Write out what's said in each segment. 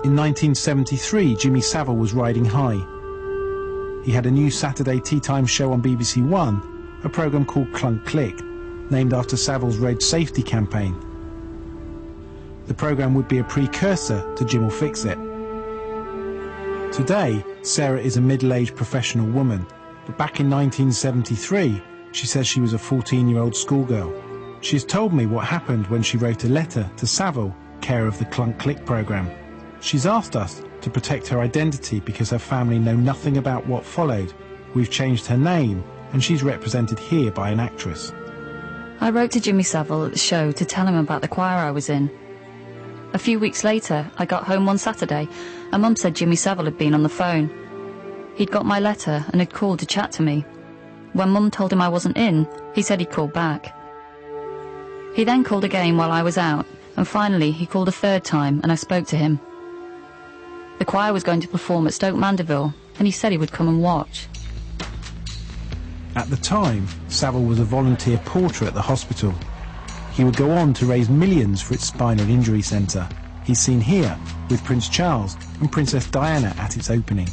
In 1973, Jimmy Saville was riding high. He had a new Saturday tea time show on BBC One, a programme called Clunk Click, named after Saville's road safety campaign. The programme would be a precursor to Jim'll Fix It. Today, Sarah is a middle-aged professional woman, but back in 1973, she says she was a 14-year-old schoolgirl. She has told me what happened when she wrote a letter to Saville, care of the Clunk Click programme. She's asked us to protect her identity because her family know nothing about what followed. We've changed her name, and she's represented here by an actress. I wrote to Jimmy Saville at the show to tell him about the choir I was in. A few weeks later, I got home one Saturday, and Mum said Jimmy Saville had been on the phone. He'd got my letter and had called to chat to me. When Mum told him I wasn't in, he said he'd call back. He then called again while I was out, and finally he called a third time and I spoke to him. The choir was going to perform at Stoke Mandeville, and he said he would come and watch. At the time, Saville was a volunteer porter at the hospital. He would go on to raise millions for its spinal injury centre. He's seen here with Prince Charles and Princess Diana at its opening.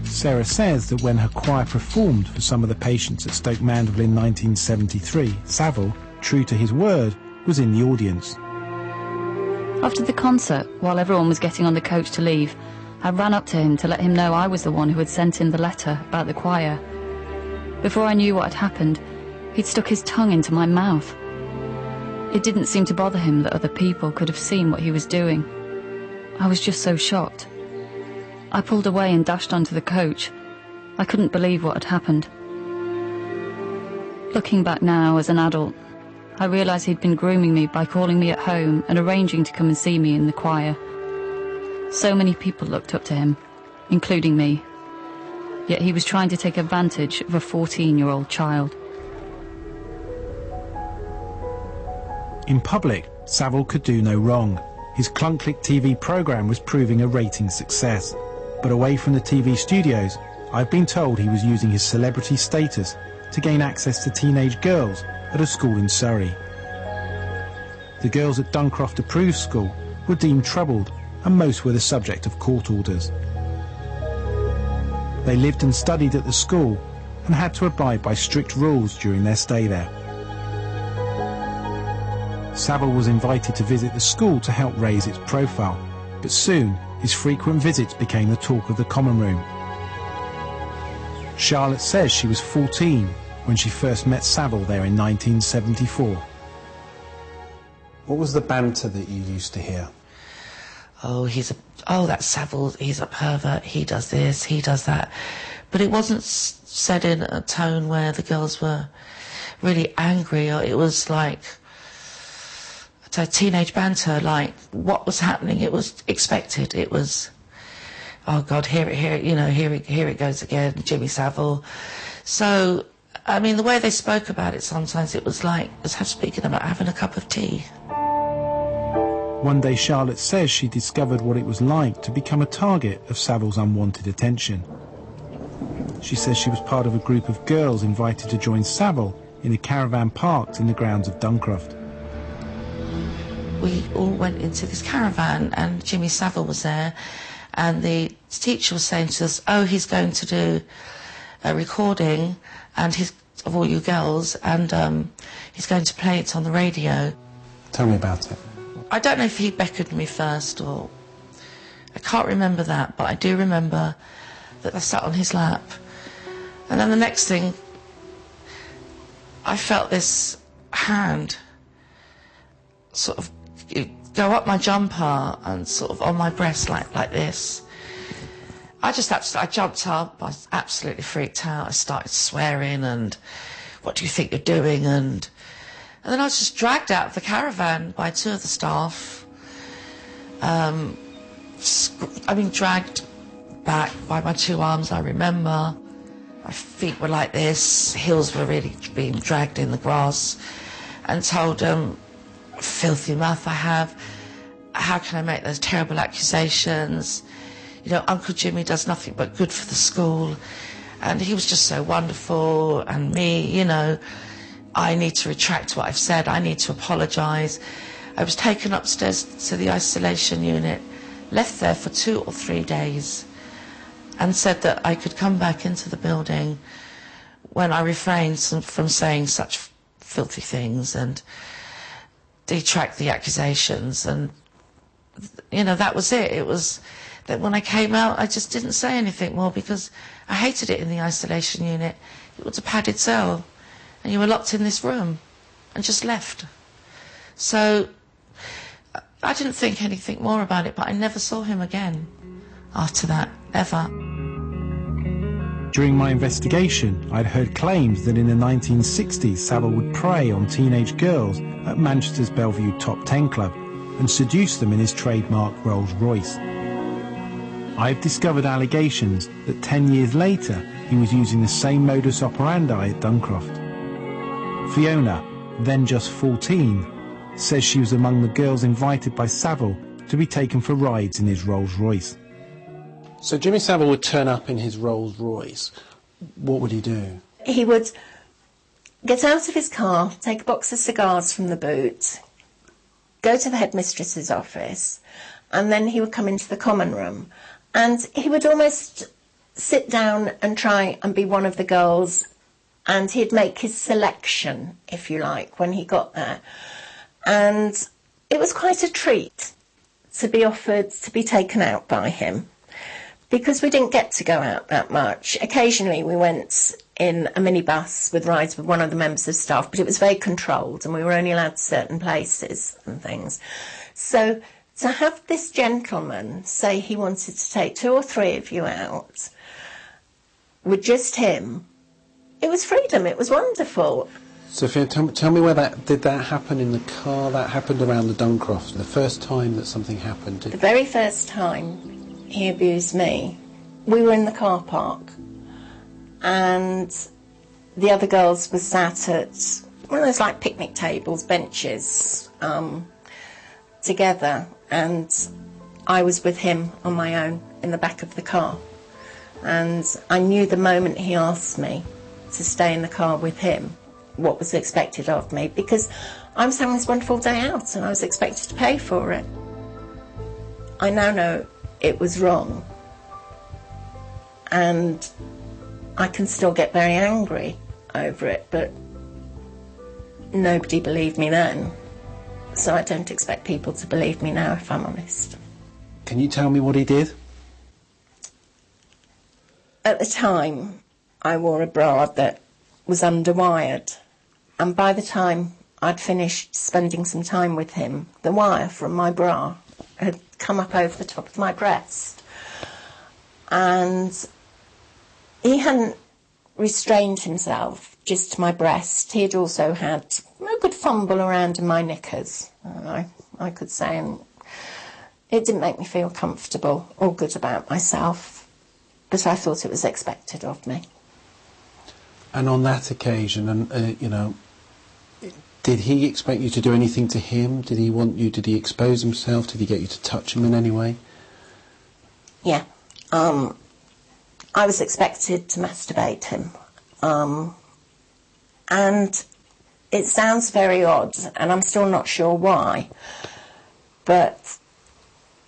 Sarah says that when her choir performed for some of the patients at Stoke Mandeville in 1973, Saville, true to his word, was in the audience. After the concert, while everyone was getting on the coach to leave, I ran up to him to let him know I was the one who had sent him the letter about the choir. Before I knew what had happened, he'd stuck his tongue into my mouth. It didn't seem to bother him that other people could have seen what he was doing. I was just so shocked. I pulled away and dashed onto the coach. I couldn't believe what had happened. Looking back now as an adult, I realised he'd been grooming me by calling me at home and arranging to come and see me in the choir. So many people looked up to him, including me. Yet he was trying to take advantage of a 14-year-old child. In public, Saville could do no wrong. His Clunk Click TV programme was proving a ratings success. But away from the TV studios, I've been told he was using his celebrity status to gain access to teenage girls at a school in Surrey. The girls at Duncroft Approved School were deemed troubled, and most were the subject of court orders. They lived and studied at the school and had to abide by strict rules during their stay there. Saville was invited to visit the school to help raise its profile, but soon his frequent visits became the talk of the common room. Charlotte says she was 14 when she first met Saville there in 1974. What was the banter that you used to hear? Oh, that's Saville, he's a pervert, he does this, he does that. But it wasn't said in a tone where the girls were really angry, or it was like a teenage banter, like what was happening, it was expected. It was, oh God, here it goes again, Jimmy Saville. So, I mean, the way they spoke about it sometimes, it was like, it was speaking about having a cup of tea. One day Charlotte says she discovered what it was like to become a target of Saville's unwanted attention. She says she was part of a group of girls invited to join Saville in a caravan parked in the grounds of Duncroft. We all went into this caravan and Jimmy Saville was there, and the teacher was saying to us, oh, he's going to do a recording of all you girls, and he's going to play it on the radio. Tell me about it. I don't know if he beckoned me first, or I can't remember that, but I do remember that I sat on his lap, and then the next thing I felt this hand sort of go up my jumper and sort of on my breast like this. I jumped up, I was absolutely freaked out. I started swearing and, what do you think you're doing? And then I was just dragged out of the caravan by two of the staff. Dragged back by my two arms, I remember. My feet were like this, heels were really being dragged in the grass, and told filthy mouth I have, how can I make those terrible accusations? You know, Uncle Jimmy does nothing but good for the school, and he was just so wonderful, and me, you know, I need to retract what I've said, I need to apologise. I was taken upstairs to the isolation unit, left there for 2 or 3 days and said that I could come back into the building when I refrained from saying such filthy things and detract the accusations. And, you know, that was it. It was that when I came out, I just didn't say anything more because I hated it in the isolation unit. It was a padded cell and you were locked in this room and just left. So I didn't think anything more about it, but I never saw him again after that, ever. During my investigation, I'd heard claims that in the 1960s Saville would prey on teenage girls at Manchester's Bellevue Top 10 Club and seduce them in his trademark Rolls-Royce. I've discovered allegations that 10 years later he was using the same modus operandi at Duncroft. Fiona, then just 14, says she was among the girls invited by Saville to be taken for rides in his Rolls-Royce. So Jimmy Saville would turn up in his Rolls-Royce. What would he do? He would get out of his car, take a box of cigars from the boot, go to the headmistress's office, and then he would come into the common room. And he would almost sit down and try and be one of the girls, and he'd make his selection, if you like, when he got there. And it was quite a treat to be offered to be taken out by him, because we didn't get to go out that much. Occasionally we went in a minibus with rides with one of the members of staff, but it was very controlled and we were only allowed certain places and things. So to have this gentleman say he wanted to take 2 or 3 of you out with just him, it was freedom, it was wonderful. Sophia, tell me where did that happen in the car? That happened around the Duncroft, the first time that something happened? The very first time he abused me, we were in the car park and the other girls were sat at one of those like picnic tables, benches, together, and I was with him on my own in the back of the car. And I knew the moment he asked me to stay in the car with him what was expected of me, because I was having this wonderful day out and I was expected to pay for it. I now know it was wrong, and I can still get very angry over it, but nobody believed me then, so I don't expect people to believe me now, if I'm honest. Can you tell me what he did? At the time, I wore a bra that was underwired, and by the time I'd finished spending some time with him, the wire from my bra had come up over the top of my breast, and he hadn't restrained himself just to my breast. He had also had a good fumble around in my knickers, I could say, and it didn't make me feel comfortable or good about myself, but I thought it was expected of me. And on that occasion, and you know, did he expect you to do anything to him? Did he want you? Did he expose himself? Did he get you to touch him in any way? Yeah, I was expected to masturbate him, and it sounds very odd, and I'm still not sure why, but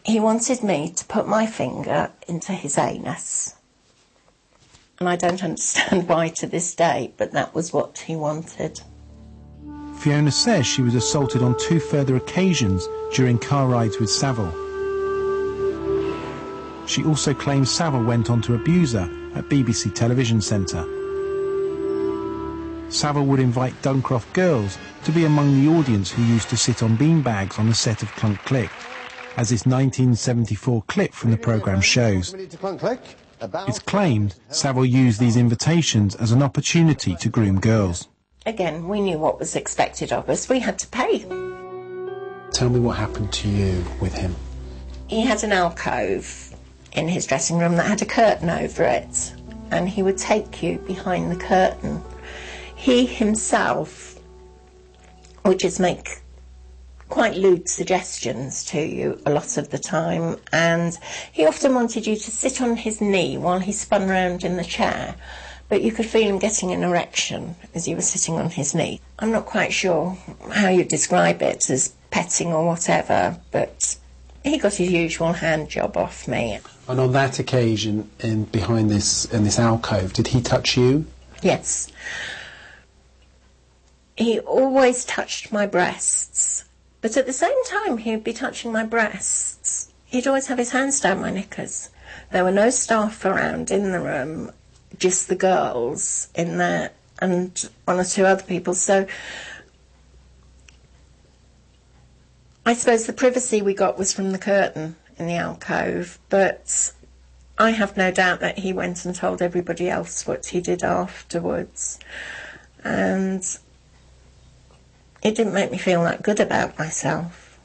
he wanted me to put my finger into his anus. And I don't understand why to this day, but that was what he wanted. Fiona says she was assaulted on 2 further occasions during car rides with Saville. She also claims Saville went on to abuse her at BBC Television Centre. Saville would invite Duncroft girls to be among the audience who used to sit on beanbags on the set of Clunk Click, as this 1974 clip from the programme shows. It's claimed Saville used these invitations as an opportunity to groom girls. Again, we knew what was expected of us. We had to pay. Tell me what happened to you with him. He had an alcove in his dressing room that had a curtain over it, and he would take you behind the curtain. He himself would just make quite lewd suggestions to you a lot of the time, and he often wanted you to sit on his knee while he spun round in the chair, but you could feel him getting an erection as you were sitting on his knee. I'm not quite sure how you describe it, as petting or whatever, but He got his usual hand job off me. And on that occasion, behind this alcove, did he touch you? Yes. He always touched my breasts, but at the same time he'd be touching my breasts, he'd always have his hands down my knickers. There were no staff around in the room, just the girls in there and one or two other people. So I suppose the privacy we got was from the curtain in the alcove, but I have no doubt that he went and told everybody else what he did afterwards. And it didn't make me feel that good about myself.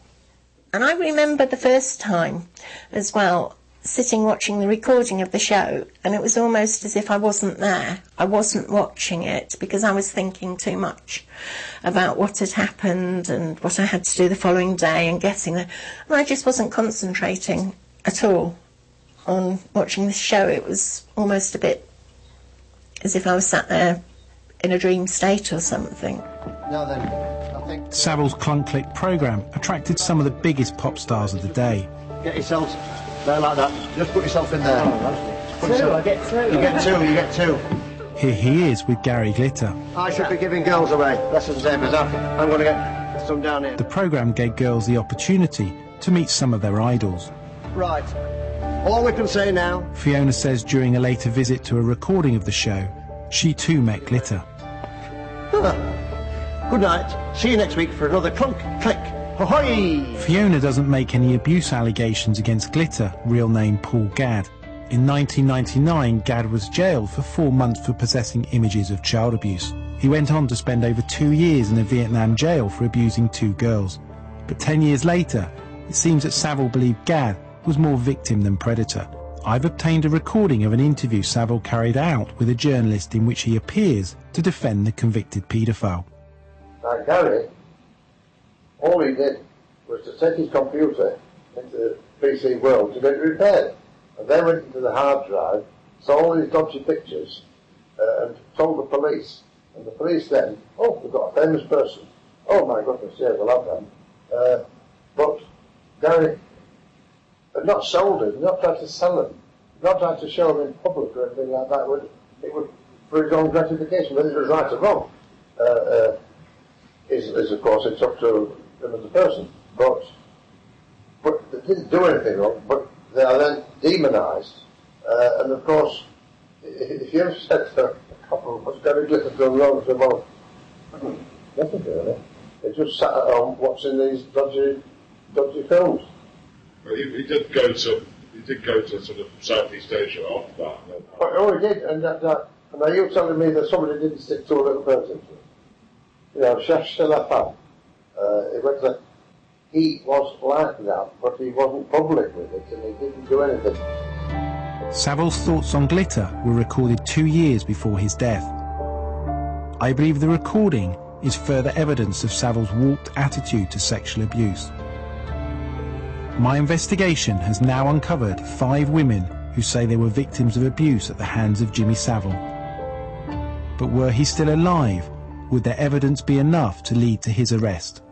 And I remember the first time as well, sitting watching the recording of the show, and it was almost as if I wasn't there. I wasn't watching it because I was thinking too much about what had happened and what I had to do the following day and getting there. And I just wasn't concentrating at all on watching the show. It was almost a bit as if I was sat there in a dream state or something. Now then, I think... Saville's Clunklick programme attracted some of the biggest pop stars of the day. Get yourselves there like that. Just put yourself in there. I get through. You get two. Here he is with Gary Glitter. I should be giving girls away. That's the same as that. I'm going to get some down here. The programme gave girls the opportunity to meet some of their idols. Right. All we can say now... Fiona says during a later visit to a recording of the show, she too met Glitter. Good night. See you next week for another Clunk Click. Ahoy! Fiona doesn't make any abuse allegations against Glitter, real name Paul Gadd. In 1999, Gadd was jailed for 4 months for possessing images of child abuse. He went on to spend over 2 years in a Vietnam jail for abusing 2 girls. But 10 years later, it seems that Saville believed Gadd was more victim than predator. I've obtained a recording of an interview Saville carried out with a journalist in which he appears to defend the convicted paedophile. Now Gary, all he did was to take his computer into the PC world to get it repaired. And they went into the hard drive, saw all these dodgy pictures, and told the police. And the police then, oh, we've got a famous person. Oh my goodness, yeah, we'll have them. But Gary had not sold it, not tried to sell it, not tried to show them in public or anything like that. It would for his own gratification, whether it was right or wrong. Is of course it's up to him as a person. But they didn't do anything wrong, but they are then demonised. And of course, if you ever said to a couple, what's Gary Glitter done wrong? They said, well, nothing really. They just sat at home watching these dodgy films. Well, he did go to sort of Southeast Asia after that. Oh, he did, and now you're telling me that somebody didn't stick 2 little birds into it. You know, Chef Shelafan. He was like that, but he wasn't public with it, and he didn't do anything. Saville's thoughts on Glitter were recorded 2 years before his death. I believe the recording is further evidence of Saville's warped attitude to sexual abuse. My investigation has now uncovered 5 women who say they were victims of abuse at the hands of Jimmy Saville. But were he still alive, would their evidence be enough to lead to his arrest?